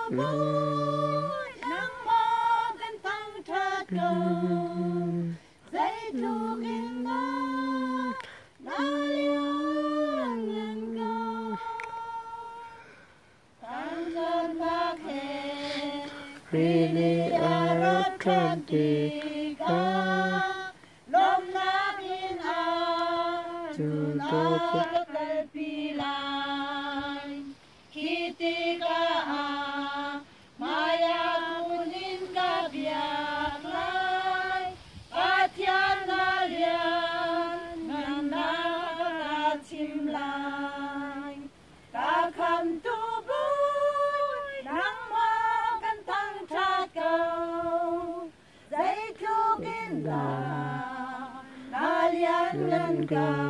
vui nắng mơ bên tăng thơ cầu dây thu kinh ngân đã liên ngân cầu tăng thân bác hệ Rini Aratratika Lom Namin A Tunat Pilai Kitika A Maya Kunin Kabiak Lai Atyana Lian Nana Chimlai Kakam Tubu Nang Magan Tang Takau Zai Tuginda Nalian Nanga